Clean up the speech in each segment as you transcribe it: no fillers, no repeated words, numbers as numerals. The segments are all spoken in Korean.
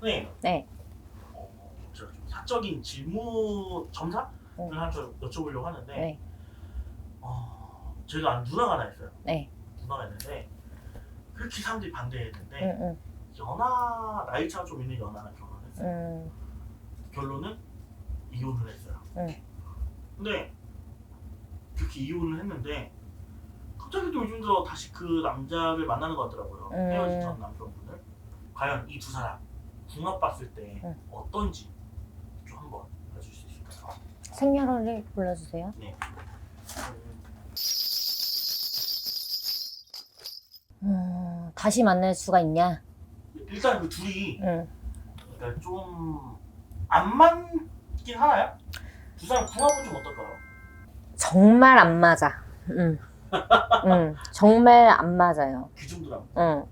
네. 네. 제가 좀 사적인 질문 점사를 하나 여쭤보려고 하는데 네. 제가 누나가 하나 있어요. 네. 누나가 있는데 그렇게 사람들이 반대했는데 나이차가 좀 있는 연하랑 결혼했어요. 결론은 이혼을 했어요. 근데 그렇게 이혼을 했는데 갑자기 또 요즘 들어 다시 그 남자를 만나는 것 같더라고요. 헤어진 전 남편분을. 과연 이 두 사람 궁합 봤을 때 어떤지 좀 한번 봐줄 수 있을까요? 생년월일 불러주세요. 네. 다시 만날 수가 있냐? 일단 그 둘이 그러니까 좀 안 맞긴 하나요? 두 사람 궁합은 좀 어떨까요? 정말 안 맞아. 정말 안 맞아요. 그 정도라고.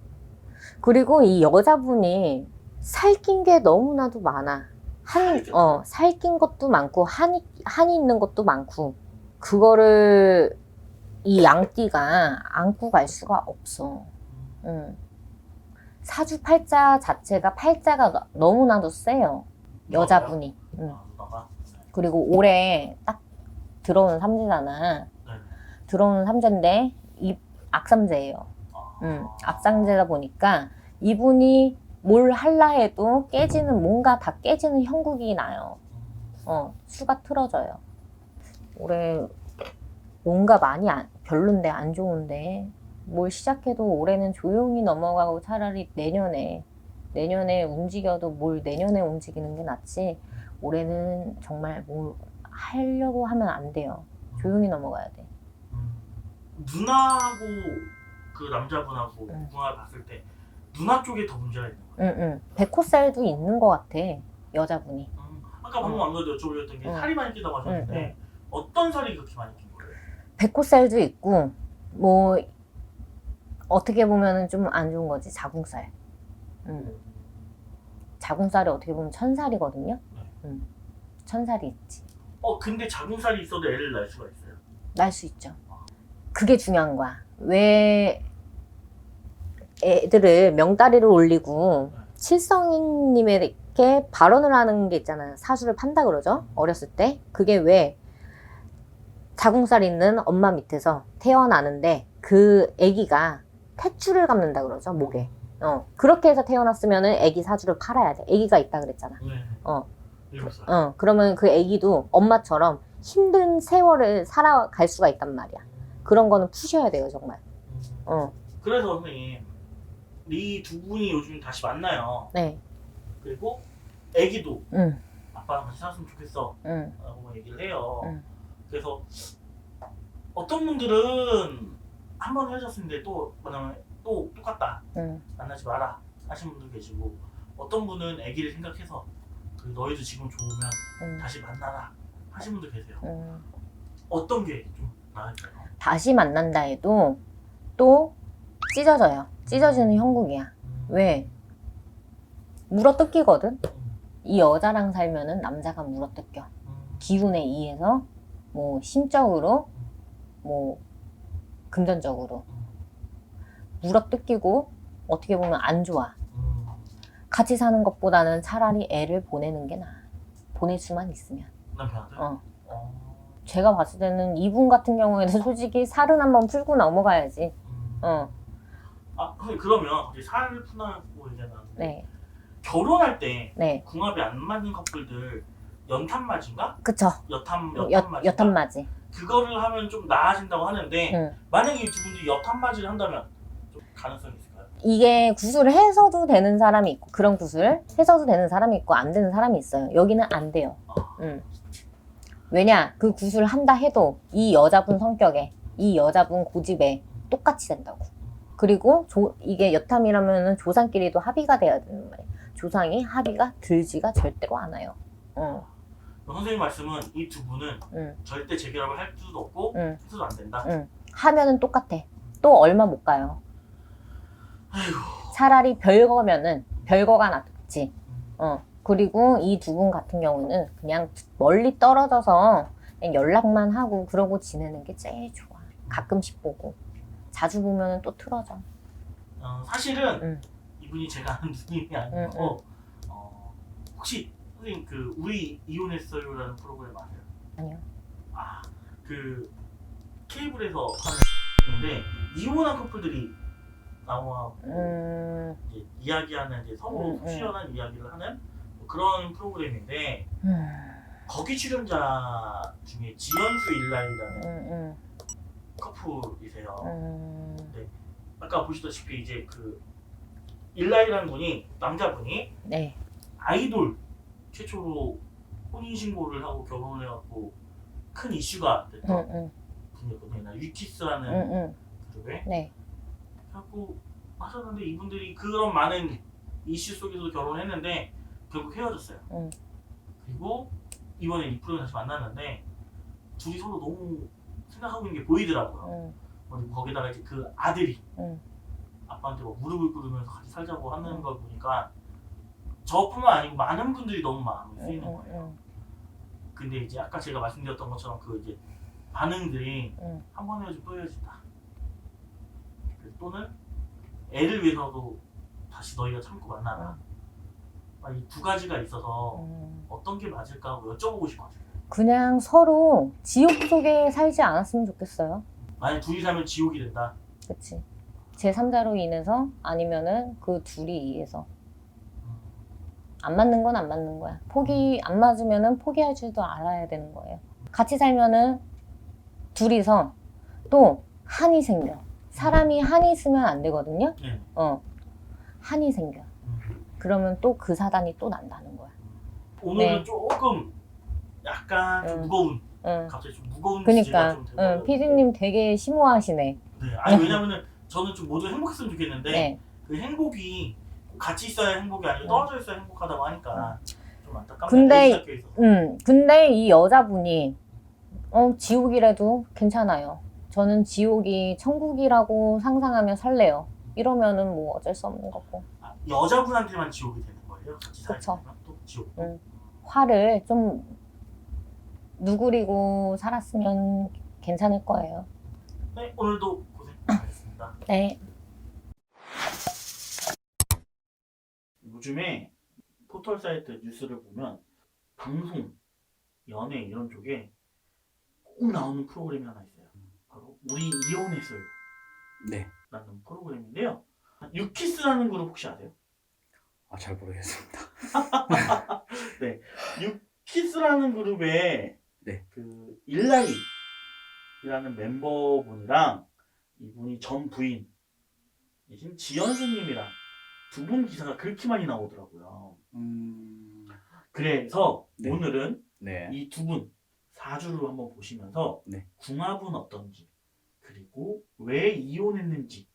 그리고 이 여자분이 살낀 게 너무나도 많아. 살낀 것도 많고, 한이 있는 것도 많고, 그거를 이 양띠가 안고 갈 수가 없어. 사주팔자 자체가 팔자가 너무나도 세요. 여자분이. 누나가? 그리고 올해 딱 들어오는 삼재잖아. 들어오는 삼재인데 이 악삼재예요. 악삼재다 보니까 이분이 뭘 할라 해도 뭔가 다 깨지는 형국이 나요. 수가 틀어져요. 올해 뭔가 많이 별론데 안 좋은데 뭘 시작해도 올해는 조용히 넘어가고 차라리 내년에 움직여도 뭘 내년에 움직이는 게 낫지 올해는 정말 뭘 하려고 하면 안 돼요. 조용히 넘어가야 돼. 누나하고 그 남자분하고 궁합을 봤을 때 누나 쪽에 더 문제가 있는 거예요? 백호살도 있는 것 같아. 여자분이. 아까 방금 안 그래도 여쭤보셨던 게 살이 많이 낀다고 하셨는데 어떤 살이 그렇게 많이 낀 거예요? 백호살도 있고 뭐 어떻게 보면은 좀 안 좋은 거지. 자궁살. 자궁살이 어떻게 보면 천살이거든요. 천살이 있지. 근데 자궁살이 있어도 애를 낳을 수가 있어요? 낳을 수 있죠. 그게 중요한 거야. 왜 애들을 명다리를 올리고 칠성님에게 발언을 하는 게 있잖아요. 사주를 판다 그러죠. 어렸을 때. 그게 왜 자궁살 있는 엄마 밑에서 태어나는데 그 아기가 탯줄을 감는다 그러죠. 목에. 그렇게 해서 태어났으면은 아기 사주를 팔아야 돼. 아기가 있다 그랬잖아. 그러면 그 아기도 엄마처럼 힘든 세월을 살아갈 수가 있단 말이야. 그런 거는 푸셔야 돼요, 정말. 그래서 선생님, 이 두 분이 요즘 다시 만나요. 네. 그리고 아기도 아빠랑 같이 살았으면 좋겠어 라고 얘기를 해요. 그래서 어떤 분들은 한 번 헤어졌는데 또 만나면 또 똑같다 만나지 마라 하시는 분도 계시고, 어떤 분은 아기를 생각해서 너희도 지금 좋으면 다시 만나라 하시는 분도 계세요. 어떤 게 좀 나을까요? 다시 만난다 해도 또 찢어져요. 찢어지는 형국이야. 왜? 물어뜯기거든. 이 여자랑 살면은 남자가 물어뜯겨. 기운에 의해서 뭐 심적으로 뭐 금전적으로 물어뜯기고 어떻게 보면 안 좋아. 같이 사는 것보다는 차라리 애를 보내는 게 나아. 보낼 수만 있으면. 남편한테? 제가 봤을 때는 이분 같은 경우에는 솔직히 살은 한번 풀고 넘어가야지. 그러면 갑자기 살을 푸나고 얘기하는데 네. 결혼할 때 네. 궁합이 안 맞는 커플들 연탄맞이인가? 그쵸. 여탄맞이. 그거를 하면 좀 나아진다고 하는데 만약에 이 두 분들이 여탄맞이를 한다면 좀 가능성이 있을까요? 이게 구슬을 해서도 되는 사람이 있고 그런 구슬 해서도 되는 사람이 있고 안 되는 사람이 있어요. 여기는 안 돼요. 왜냐? 그 구슬을 한다 해도 이 여자분 성격에 이 여자분 고집에 똑같이 된다고. 그리고 이게 여탐이라면 조상끼리도 합의가 돼야 되는 말이에요. 조상이 합의가 들지가 절대로 않아요. 선생님 말씀은 이 두 분은 절대 재결합을 할 수도 없고 해서도 안 된다? 하면은 똑같아. 또 얼마 못 가요. 아이고. 차라리 별거가 낫지. 그리고 이 두 분 같은 경우는 그냥 멀리 떨어져서 그냥 연락만 하고 그러고 지내는 게 제일 좋아. 가끔씩 보고. 자주 보면은 또 틀어져. 사실은 이분이 제가 아는 누님이 아니고 혹시 선생님 그 우리 이혼했어요라는 프로그램 아세요? 아니요. 그 케이블에서 하는데 이혼한 커플들이 나와 이제 이야기하는 이제 서로 속 시원한 이야기를 하는 그런 프로그램인데 거기 출연자 중에 지연수 일라이라는 커플이세요. 근데 아까 보시다시피 이제 그 일라이라는 분이 남자분이 네. 아이돌 최초로 혼인 신고를 하고 결혼을 해갖고 큰 이슈가 됐던 분이거든요. 위키스라는 그룹에. 네. 하고 하셨는데 이분들이 그런 많은 이슈 속에서 결혼했는데 결국 헤어졌어요. 그리고 이번에 이 프로그램 다시 만났는데 둘이 서로 너무 생각하고 있는 게 보이더라고요. 그리고 거기다가 이제 그 아들이 아빠한테 뭐 무릎을 꿇으면서 같이 살자고 하는 걸 보니까 저뿐만 아니고 많은 분들이 너무 마음이 쓰이는 거예요. 근데 이제 아까 제가 말씀드렸던 것처럼 그 이제 반응들이 한 번 헤어지고 또 헤어진다. 또는 애를 위해서도 다시 너희가 참고 만나라. 이 두 가지가 있어서 어떤 게 맞을까 하고 여쭤보고 싶어요. 그냥 서로 지옥 속에 살지 않았으면 좋겠어요. 만약 둘이 살면 지옥이 된다. 그치. 제3자로 인해서 아니면은 그 둘이 의해서. 안 맞는 건 안 맞는 거야. 안 맞으면은 포기할 줄도 알아야 되는 거예요. 같이 살면은 둘이서 또 한이 생겨. 사람이 한이 있으면 안 되거든요. 한이 생겨. 그러면 또 그 사단이 또 난다는 거야. 오늘은 네. 조금 약간 좀 무거운, 갑자기 좀 무거운 그러니까 주제가 좀 되고. 피디님 되게 심오하시네. 네, 아니 왜냐면은 저는 좀 모두 행복했으면 좋겠는데 네. 그 행복이 같이 있어야 행복이 아니고 떨어져 있어야 행복하다고 하니까 좀 안타깝네요. 근데 근데 이 여자분이 지옥이라도 괜찮아요. 저는 지옥이 천국이라고 상상하면 설레요. 이러면은 뭐 어쩔 수 없는 거고. 여자분한테만 지옥이 되는 거예요? 같이 살면 또 지옥. 화를 좀 누구리고 살았으면 괜찮을 거예요. 네, 오늘도 고생하셨습니다. 네. 요즘에 포털 사이트 뉴스를 보면 방송, 연애 이런 쪽에 꼭 나오는 프로그램이 하나 있어요. 바로 우리 이혼했어요. 네. 라는 프로그램인데요. 유키스라는 그룹 혹시 아세요? 잘 모르겠습니다. 네, 유키스라는 그룹에 네. 그 일라이라는 멤버분이랑 이분이 전 부인이신 지연수님이랑 두 분 기사가 그렇게 많이 나오더라고요. 그래서 네. 오늘은 네. 이 두 분 사주를 한번 보시면서 네. 궁합은 어떤지 그리고 왜 이혼했는지까지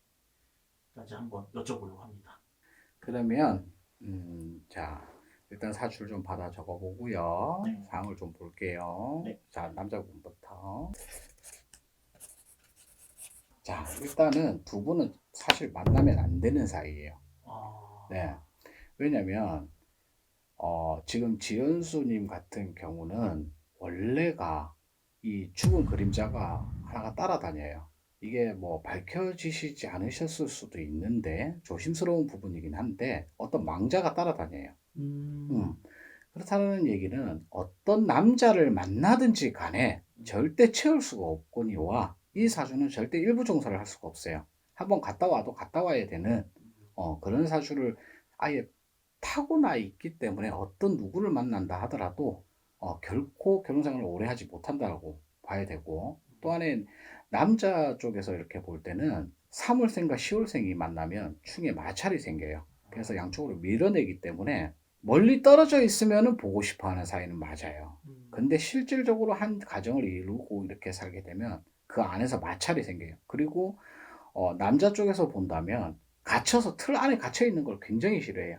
한번 여쭤보려고 합니다. 그러면 자 일단 사주를 좀 받아 적어보고요. 네. 상황을 좀 볼게요. 네. 자 남자분부터. 자 일단은 두 분은 사실 만나면 안 되는 사이예요. 네. 왜냐면 지금 지연수님 같은 경우는 원래가 이 죽은 그림자가 하나가 따라다녀요. 이게 뭐 밝혀지시지 않으셨을 수도 있는데 조심스러운 부분이긴 한데 어떤 망자가 따라다녀요. 그렇다는 얘기는 어떤 남자를 만나든지 간에 절대 채울 수가 없거니와 이 사주는 절대 일부 종사를 할 수가 없어요. 한번 갔다 와도 갔다 와야 되는 그런 사주를 아예 타고나 있기 때문에 어떤 누구를 만난다 하더라도 결코 결혼생활을 오래 하지 못한다고 봐야 되고, 또 하나는 남자 쪽에서 이렇게 볼 때는 3월생과 10월생이 만나면 충에 마찰이 생겨요. 그래서 양쪽으로 밀어내기 때문에 멀리 떨어져 있으면 보고 싶어 하는 사이는 맞아요. 근데 실질적으로 한 가정을 이루고 이렇게 살게 되면 그 안에서 마찰이 생겨요. 그리고 남자 쪽에서 본다면 갇혀서 틀 안에 갇혀 있는 걸 굉장히 싫어해요.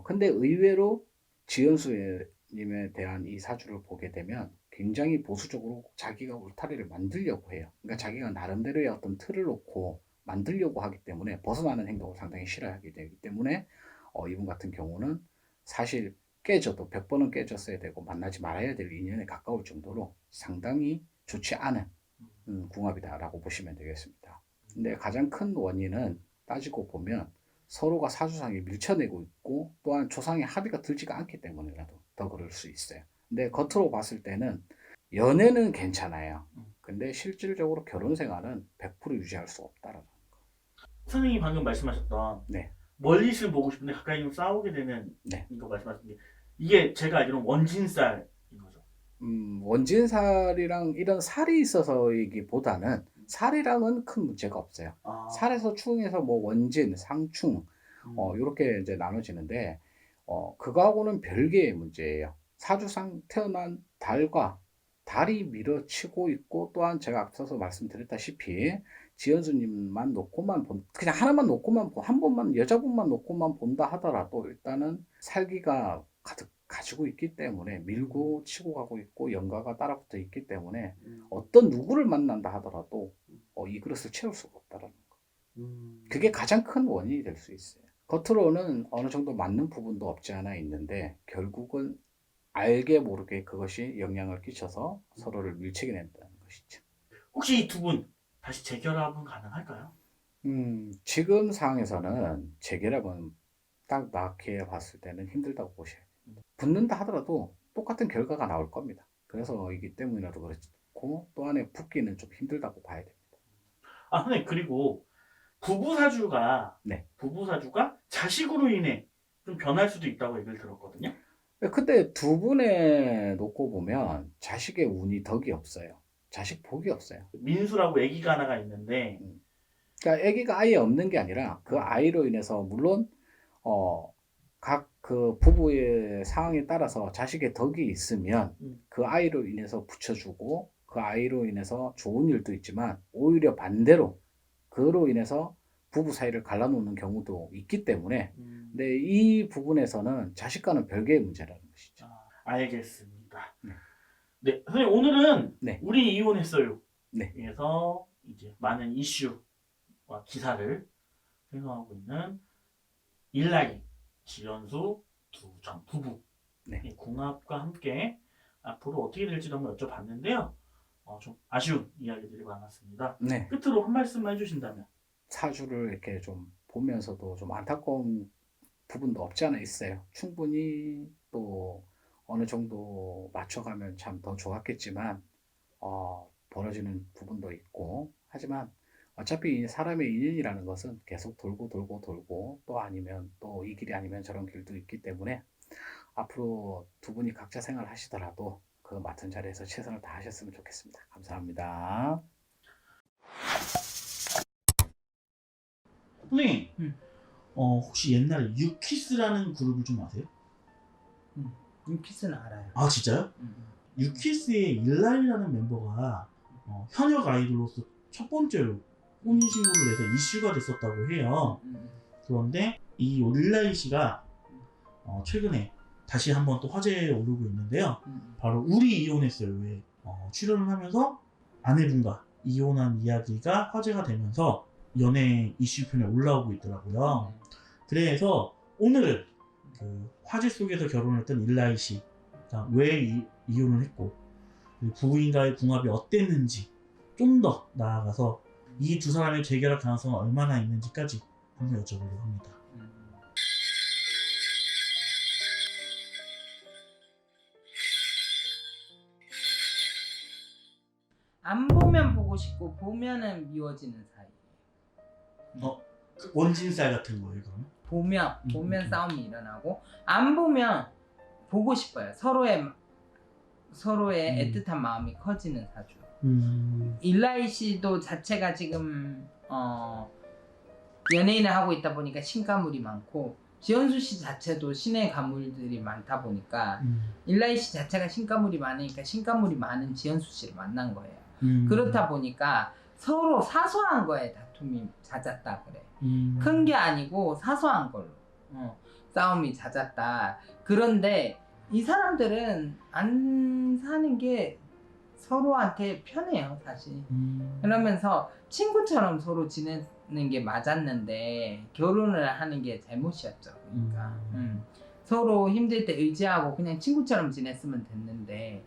근데 의외로 지연수님에 대한 이 사주를 보게 되면 굉장히 보수적으로 자기가 울타리를 만들려고 해요. 그러니까 자기가 나름대로의 어떤 틀을 놓고 만들려고 하기 때문에 벗어나는 행동을 상당히 싫어하게 되기 때문에 이분 같은 경우는 사실 깨져도 100번은 깨졌어야 되고 만나지 말아야 될 인연에 가까울 정도로 상당히 좋지 않은 궁합이다라고 보시면 되겠습니다. 근데 가장 큰 원인은 따지고 보면 서로가 사주상에 밀쳐내고 있고 또한 조상의 합의가 들지가 않기 때문이라도 더 그럴 수 있어요. 근데 겉으로 봤을 때는 연애는 괜찮아요. 근데 실질적으로 결혼 생활은 100% 유지할 수 없다라는 거. 선생님이 방금 말씀하셨던 네. 멀리서 보고 싶은데 가까이 좀 싸우게 되는 네. 이거 말씀하신 게 이게 제가 알기로는 원진살인 거죠. 원진살이랑 이런 살이 있어서이기보다는 살이랑은 큰 문제가 없어요. 살에서 충에서 뭐 원진, 상충 이렇게 이제 나눠지는데 그거하고는 별개의 문제예요. 사주상 태어난 달과 달이 밀어치고 있고 또한 제가 앞서서 말씀드렸다시피 지연수님만 놓고만 그냥 하나만 놓고만 한 번만 여자분만 놓고만 본다 하더라도 일단은 살기가 가득 가지고 있기 때문에 밀고 치고 가고 있고 연가가 따라붙어 있기 때문에 어떤 누구를 만난다 하더라도 이 그릇을 채울 수가 없다라는 거. 그게 가장 큰 원인이 될 수 있어요. 겉으로는 어느 정도 맞는 부분도 없지 않아 있는데 결국은 알게 모르게 그것이 영향을 끼쳐서 서로를 밀치게 된다는 것이죠. 혹시 이 두 분 다시 재결합은 가능할까요? 지금 상황에서는 재결합은 딱 낳게 봤을 때는 힘들다고 보셔야 돼요. 붙는다 하더라도 똑같은 결과가 나올 겁니다. 그래서 이기 때문이라도 그렇고 또 안에 붙기는 좀 힘들다고 봐야 됩니다. 선생님 그리고 부부사주가 네. 자식으로 인해 좀 변할 수도 있다고 얘기를 들었거든요. 근데 두 분에 놓고 보면 자식의 운이 덕이 없어요. 자식 복이 없어요. 민수라고 아기가 하나가 있는데 그러니까 아기가 아예 없는 게 아니라 그 아이로 인해서 물론 각 그 부부의 상황에 따라서 자식의 덕이 있으면 그 아이로 인해서 붙여주고 그 아이로 인해서 좋은 일도 있지만 오히려 반대로 그로 인해서 부부 사이를 갈라놓는 경우도 있기 때문에 근데 이 부분에서는 자식과는 별개의 문제라는 것이죠. 알겠습니다. 네, 선생님 오늘은 네. 우리 이혼했어요. 네. 그래서 이제 많은 이슈와 기사를 생성하고 있는 일라이 지연수 두정 부부 네. 궁합과 함께 앞으로 어떻게 될지도 한번 여쭤봤는데요. 좀 아쉬운 이야기들이 많았습니다. 네. 끝으로 한 말씀만 해주신다면. 사주를 이렇게 좀 보면서도 좀 안타까운 부분도 없지 않아 있어요. 충분히 또 어느 정도 맞춰가면 참 더 좋았겠지만 벌어지는 부분도 있고 하지만 어차피 사람의 인연이라는 것은 계속 돌고 또 아니면 또 이 길이 아니면 저런 길도 있기 때문에 앞으로 두 분이 각자 생활 하시더라도 그 맡은 자리에서 최선을 다하셨으면 좋겠습니다. 감사합니다. 선생님, 혹시 옛날에 유키스라는 그룹을 좀 아세요? 유키스는 알아요. 아 진짜요? 유키스의 일라이라는 멤버가 현역 아이돌로서 첫 번째로 혼인신고를 해서 이슈가 됐었다고 해요. 그런데 이 일라이 씨가 최근에 다시 한번 또 화제에 오르고 있는데요. 바로 우리 이혼했어요에 출연을 하면서 아내분과 이혼한 이야기가 화제가 되면서 연예 이슈편에 올라오고 있더라고요. 그래서 오늘은 그 화제 속에서 결혼했던 일라이 씨가 왜 이혼을 했고 부부인과의 궁합이 어땠는지 좀 더 나아가서 이 두 사람의 재결합 가능성은 얼마나 있는지까지 한번 여쭤보려고 합니다. 안 보면 보고 싶고 보면은 미워지는 사이예요. 그 원진살 같은 거예요, 그러면? 보면 싸움이 일어나고 안 보면 보고 싶어요. 서로의 애틋한 마음이 커지는 사주. 일라이 씨도 자체가 지금 연예인을 하고 있다 보니까 신가물이 많고 지연수 씨 자체도 신의 가물들이 많다 보니까 일라이 씨 자체가 신가물이 많으니까 신가물이 많은 지연수 씨를 만난 거예요. 그렇다 보니까 서로 사소한 거에 다툼이 잦았다 그래. 큰 게 아니고 사소한 걸로 싸움이 잦았다. 그런데 이 사람들은 안 사는 게 서로한테 편해요, 사실. 그러면서 친구처럼 서로 지내는 게 맞았는데 결혼을 하는 게 잘못이었죠. 그러니까 서로 힘들 때 의지하고 그냥 친구처럼 지냈으면 됐는데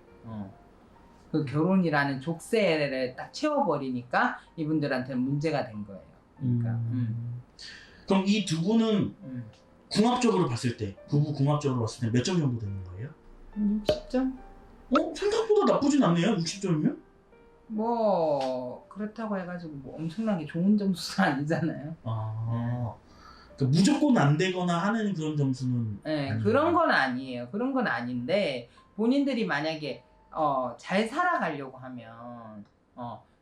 그 결혼이라는 족쇄를 딱 채워버리니까 이분들한테는 문제가 된 거예요. 그러니까 그럼 이 두 분은 음. 궁합적으로 봤을 때, 부부 궁합적으로 봤을 때 몇 점 정도 되는 거예요? 60점? 생각보다 나쁘진 않네요. 60점이면? 뭐 그렇다고 해가지고 뭐 엄청나게 좋은 점수는 아니잖아요. 그러니까 무조건 안 되거나 하는 그런 점수는 네, 아니에요. 그런 건 아니에요. 그런 건 아닌데 본인들이 만약에 잘 살아가려고 하면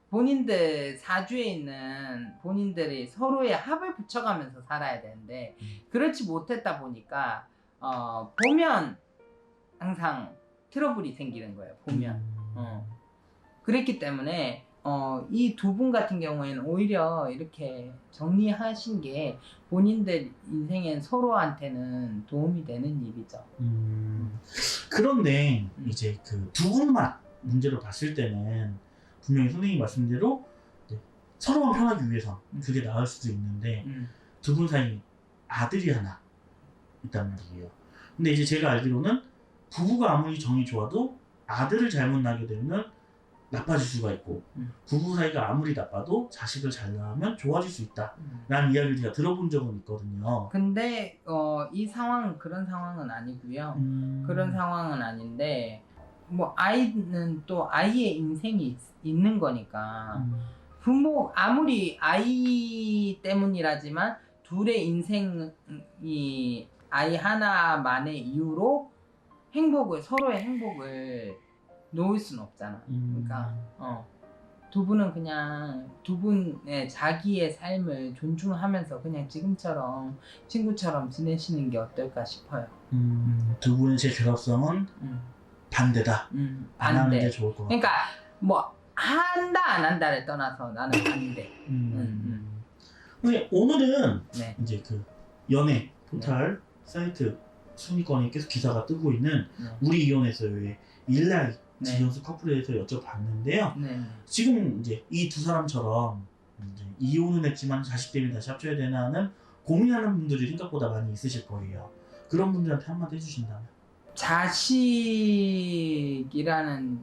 본인들 사주에 있는 본인들이 서로의 합을 붙여가면서 살아야 되는데 그렇지 못했다 보니까 보면 항상 트러블이 생기는 거예요. 보면. 그랬기 때문에 이 두 분 같은 경우에는 오히려 이렇게 정리하신 게 본인들 인생엔 서로한테는 도움이 되는 일이죠. 그런데 이제 그 두 분만 문제로 봤을 때는 분명히 선생님 말씀대로 서로만 편하기 위해서 그게 나을 수도 있는데 두 분 사이 아들이 하나 있단 말이에요. 근데 이제 제가 알기로는 부부가 아무리 정이 좋아도 아들을 잘못 낳게 되면 나빠질 수가 있고 부부 사이가 아무리 나빠도 자식을 잘 낳으면 좋아질 수 있다 라는 이야기를 제가 들어본 적은 있거든요. 근데 이 상황은 그런 상황은 아니고요. 그런 상황은 아닌데 뭐 아이는 또 아이의 인생이 있는 거니까 부모 아무리 아이 때문이라지만 둘의 인생이 아이 하나만의 이유로 서로의 행복을 놓을 수는 없잖아. 그러니까 두 분은 그냥 두 분의 자기의 삶을 존중하면서 그냥 지금처럼 친구처럼 지내시는 게 어떨까 싶어요. 두 분의 제 결합성은 반대다. 안 하는 게 좋을 것 같아. 그러니까 뭐 한다 안 한다를 떠나서 나는 반대. 근데 오늘은 네. 이제 그 연애 포털 사이트 순위권에 계속 기사가 뜨고 있는 우리 이혼했어요의 일라이 지현수 커플에 대해서 여쭤봤는데요. 지금 이제 이 두 사람처럼 이제 이혼은 했지만 자식 때문에 다시 합쳐야 되나 하는 고민하는 분들이 생각보다 많이 있으실 거예요. 그런 분들한테 한마디 해주신다면? 자식이라는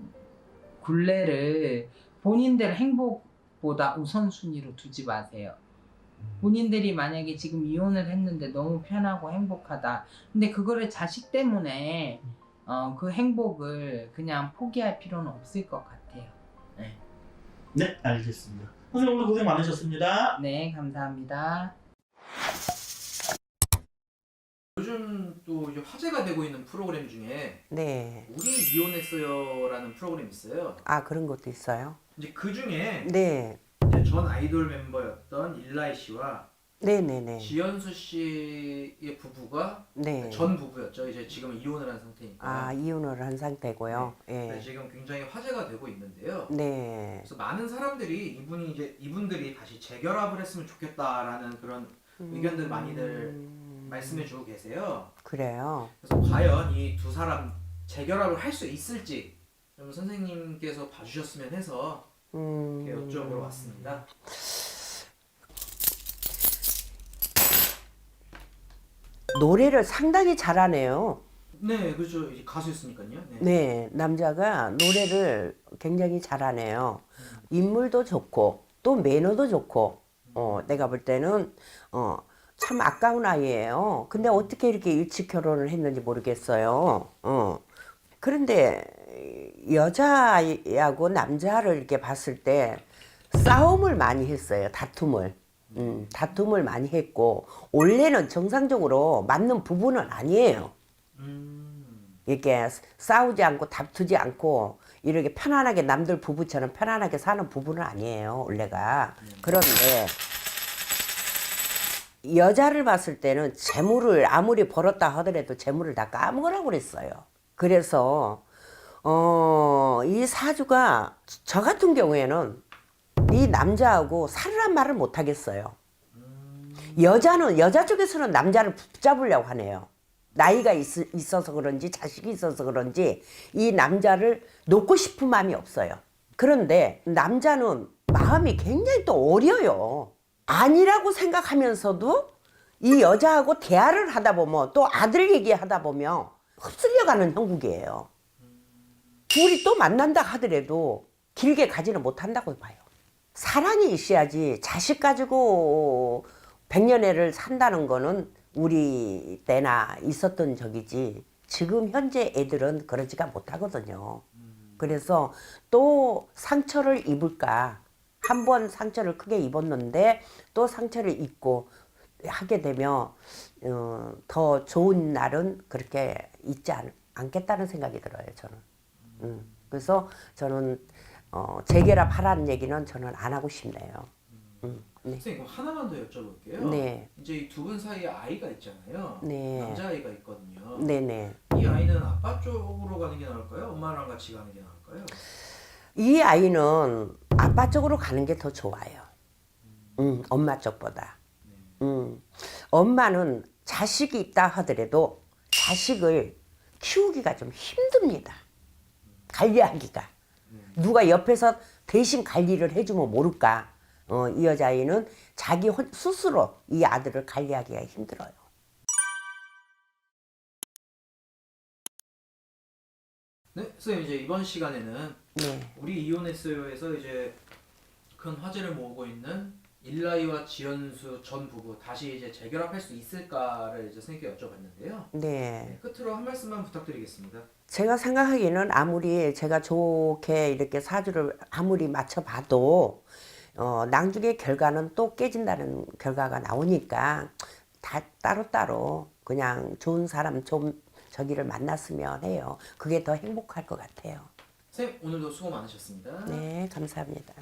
굴레를 본인들 행복보다 우선순위로 두지 마세요. 본인들이 만약에 지금 이혼을 했는데 너무 편하고 행복하다. 근데 그거를 자식 때문에 그 행복을 그냥 포기할 필요는 없을 것 같아요. 네, 알겠습니다. 선생님 오늘 고생 많으셨습니다. 네, 감사합니다. 요즘 또 이제 화제가 되고 있는 프로그램 중에 네. 우리 이혼했어요라는 프로그램이 있어요. 아, 그런 것도 있어요? 이제 그 중에 네. 이제 전 아이돌 멤버였던 일라이 씨와 네네네. 지현수 씨의 부부가 네. 전 부부였죠. 이제 지금은 이혼을 한 상태니까. 아, 이혼을 한 상태고요. 네, 예. 지금 굉장히 화제가 되고 있는데요. 네. 그래서 많은 사람들이 이분들이 다시 재결합을 했으면 좋겠다라는 그런 의견들 많이들 말씀해주고 계세요. 그래요. 그래서 과연 이 두 사람 재결합을 할 수 있을지 좀 선생님께서 봐주셨으면 해서 이렇게 여쭤보러 왔습니다. 노래를 상당히 잘하네요. 네, 그렇죠. 이제 가수였으니까요. 네. 네, 남자가 노래를 굉장히 잘하네요. 인물도 좋고, 또 매너도 좋고, 내가 볼 때는, 참 아까운 아이예요. 근데 어떻게 이렇게 일찍 결혼을 했는지 모르겠어요. 그런데 여자하고 남자를 이렇게 봤을 때 싸움을 많이 했어요. 다툼을. 다툼을 많이 했고, 원래는 정상적으로 맞는 부부는 아니에요. 이렇게 싸우지 않고 다투지 않고 이렇게 편안하게 남들 부부처럼 편안하게 사는 부부는 아니에요, 원래가. 그런데 여자를 봤을 때는 재물을 아무리 벌었다 하더라도 재물을 다 까먹으라고 그랬어요. 그래서 이 사주가 저 같은 경우에는 이 남자하고 살으란 말을 못 하겠어요. 여자 쪽에서는 남자를 붙잡으려고 하네요. 나이가 있어서 그런지 자식이 있어서 그런지 이 남자를 놓고 싶은 마음이 없어요. 그런데 남자는 마음이 굉장히 또 어려요. 아니라고 생각하면서도 이 여자하고 대화를 하다 보면 또 아들 얘기하다 보면 흡슬려가는 형국이에요. 둘이 또 만난다 하더라도 길게 가지는 못한다고 봐요. 사랑이 있어야지 자식 가지고 백년해를 산다는 거는 우리 때나 있었던 적이지 지금 현재 애들은 그러지가 못하거든요. 그래서 또 상처를 입을까, 한 번 상처를 크게 입었는데 또 상처를 입고 하게 되면 더 좋은 날은 그렇게 있지 않겠다는 생각이 들어요, 저는. 그래서 저는 재결합 하라는 얘기는 저는 안 하고 싶네요. 네. 선생님 그럼 하나만 더 여쭤볼게요. 네. 이제 이 두 분 사이에 아이가 있잖아요. 네. 남자아이가 있거든요. 네네. 이 아이는 아빠 쪽으로 가는 게 나을까요? 엄마랑 같이 가는 게 나을까요? 이 아이는 아빠 쪽으로 가는 게 더 좋아요. 엄마 쪽보다. 엄마는 자식이 있다 하더라도 자식을 키우기가 좀 힘듭니다. 관리하기가. 누가 옆에서 대신 관리를 해주면 모를까. 이 여자아이는 자기 스스로 이 아들을 관리하기가 힘들어요. 네, 선생님 이제 이번 시간에는 네. 우리 이혼했어요에서 이제 큰 화제를 모으고 있는 일라이와 지연수 전 부부 다시 이제 재결합할 수 있을까를 이제 선생님께 여쭤봤는데요. 네. 끝으로 한 말씀만 부탁드리겠습니다. 제가 생각하기에는 아무리 제가 좋게 이렇게 사주를 아무리 맞춰봐도 나중에 결과는 또 깨진다는 결과가 나오니까 다 따로따로 그냥 좋은 사람 좀 저기를 만났으면 해요. 그게 더 행복할 것 같아요. 선생님 오늘도 수고 많으셨습니다. 네, 감사합니다.